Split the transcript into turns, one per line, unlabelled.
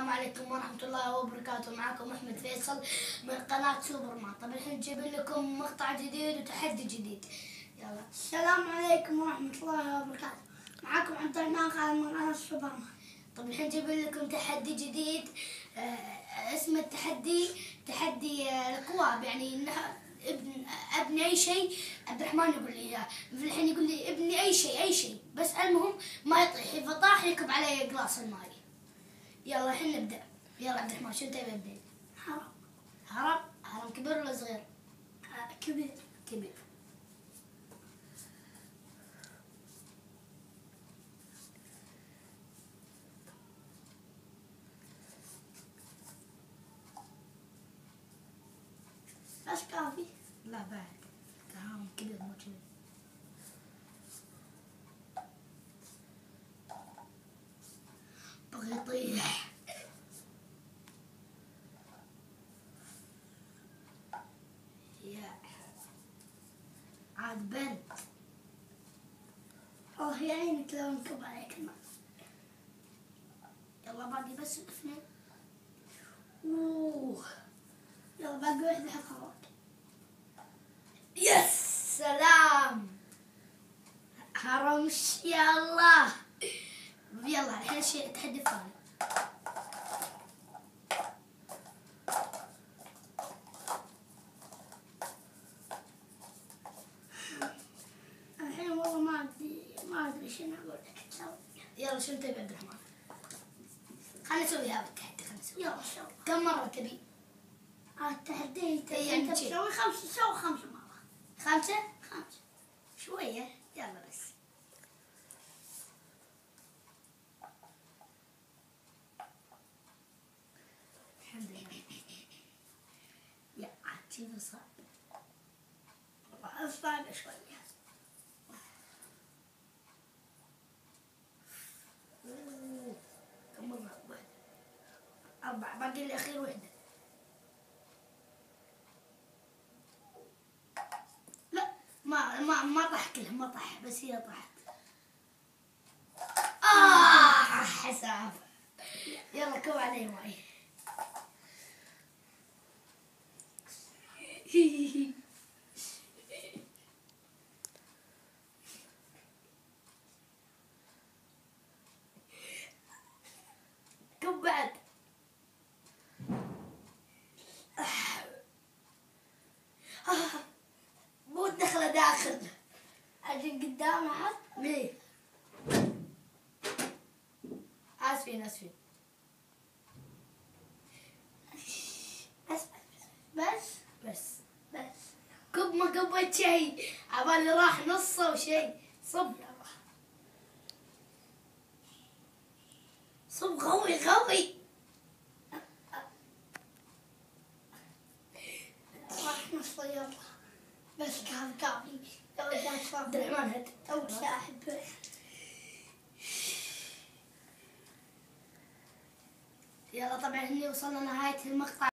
السلام عليكم ورحمة الله وبركاته. معكم أحمد فيصل من قناة سوبرمان. طب الحين جايبين لكم مقطع جديد وتحدي جديد. يلا.
السلام عليكم ورحمة الله وبركاته. معكم عبد الرحمن خالد من قناة سوبرمان.
طب الحين جايبين لكم تحدي جديد. اسم التحدي تحدي الكواب، يعني ابني اي شيء. عبد الرحمن يقول لي اياه، الحين يقول لي ابني اي شيء بس المهم ما يطيح، اذا طاح يكب علي قلاص الماي. يلا الحين نبدا. يلا عبد الرحمن شو تبي ابدا؟ هرم كبير ولا صغير؟
كبير. بس كافي.
لا بعد هرم كبير مو كبير. بغي يطيح. عاد برد.
الله يعينك لو نكب عليك الماء.
يلا باقي بس اثنين.
يلا باقي واحدة خلاص.
يس سلام. هرمش يا الله. يلا الحين شيء تحدي ثاني.
الحين والله ما ادري شنو اقول لك تسوي.
يلا شنو تبي عبد الرحمن؟ خلينا نسوي هذا التحدي.
يلا شو
كم مرة تبي؟
التحدي
يعني
انت تسوي خمسة، سوي 5 مرات.
5؟
5
شوية. يلا بس. الحمد لله. يا عاد صعب.
والله صعبة شوية.
كم مرة؟ 4. باقي الأخير وحدة. لا ما طاح كلهم، ما طاح بس هي طاحت. حساب. يلا كب علي معي. كب بعد. مو دخله داخل.
عشان قدام احط.
ليه؟ اسفين. بس كب ما كبيت شيء، عبالي راح نصه وشيء. صب غوي.
راح نص يلا. بس كافي.
عبد الرحمن هد
تو ساحب.
يلا طبعا هني وصلنا نهاية المقطع.